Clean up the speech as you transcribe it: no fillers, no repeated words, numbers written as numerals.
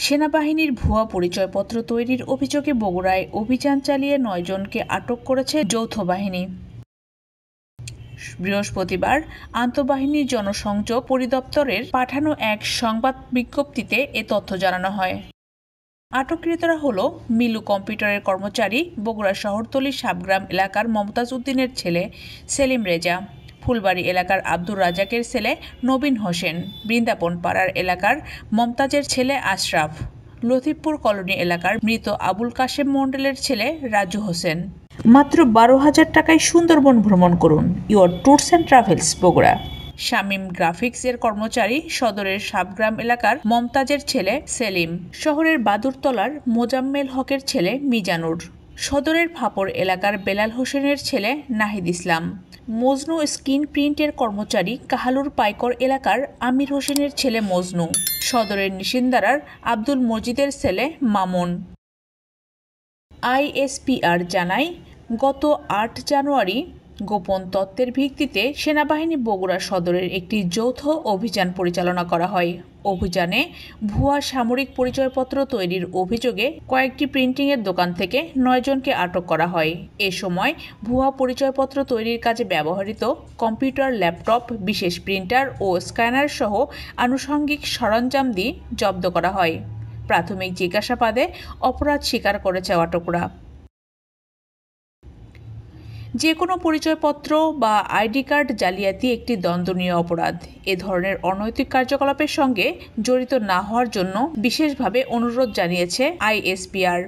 সেনাবাহিনীর ভুয়া পরিচয়পত্র তৈরির অভিযোগে বগুড়ায় অভিযান চালিয়ে ৯ জনকে আটক করেছে যৌথ বাহিনী। বৃহস্পতিবার আন্তঃবাহিনী জনসংযোগ পরিদপ্তরের পাঠানো এক সংবাদ বিজ্ঞপ্তিতে এ তথ্য জানানো হয়। আটককৃতরা হল মিলু কম্পিউটারের কর্মচারী, বগুড়া শহরতলি সাবগ্রাম এলাকার মমতাজ উদ্দিনের ছেলে সেলিম রেজা, ফুলবাড়ি এলাকার আব্দুর রাজাকের ছেলে নবীন হোসেন, বৃন্দাবন পাড়ার এলাকার মমতাজের ছেলে আশরাফ, লতিফপুর কলোনি এলাকার মৃত আবুল কাশেম মণ্ডলের ছেলে রাজু হোসেন। মাত্র 12,000 টাকায় সুন্দরবন ভ্রমণ করুন। Your tours and travels Bogura. Shamim গ্রাফিক্সের কর্মচারী, সদরের সাবগ্রাম এলাকার মমতাজের ছেলে সেলিম, শহরের বাদুরতলার মোজাম্মেল হকের ছেলে মিজানুর, সদরের ফাপড় এলাকার বেলাল হোসেনের ছেলে নাহিদ ইসলাম, মজনু স্ক্রিন প্রিন্টের কর্মচারী কাহালুর পাইকর এলাকার আমির হোসেনের ছেলে মজনু, সদরের নিশিন্দারার আব্দুল মজিদের ছেলে মামুন। আইএসপিআর জানায়, গত ৮ জানুয়ারি গোপন তথ্যের ভিত্তিতে সেনাবাহিনী বগুড়া সদরের একটি যৌথ অভিযান পরিচালনা করা হয়। অভিযানে ভুয়া সামরিক পরিচয়পত্র তৈরির অভিযোগে কয়েকটি প্রিন্টিংয়ের দোকান থেকে ৯ জনকে আটক করা হয়। এ সময় ভুয়া পরিচয়পত্র তৈরির কাজে ব্যবহৃত কম্পিউটার, ল্যাপটপ, বিশেষ প্রিন্টার ও স্ক্যানার সহ আনুষঙ্গিক সরঞ্জাম দিয়ে জব্দ করা হয়। প্রাথমিক জিজ্ঞাসাবাদে অপরাধ স্বীকার করেছে আটকরা। যে কোনো পরিচয়পত্র বা আইডি কার্ড জালিয়াতি একটি দণ্ডনীয় অপরাধ। এ ধরনের অনৈতিক কার্যকলাপের সঙ্গে জড়িত না হওয়ার জন্য বিশেষভাবে অনুরোধ জানিয়েছে আইএসপিআর।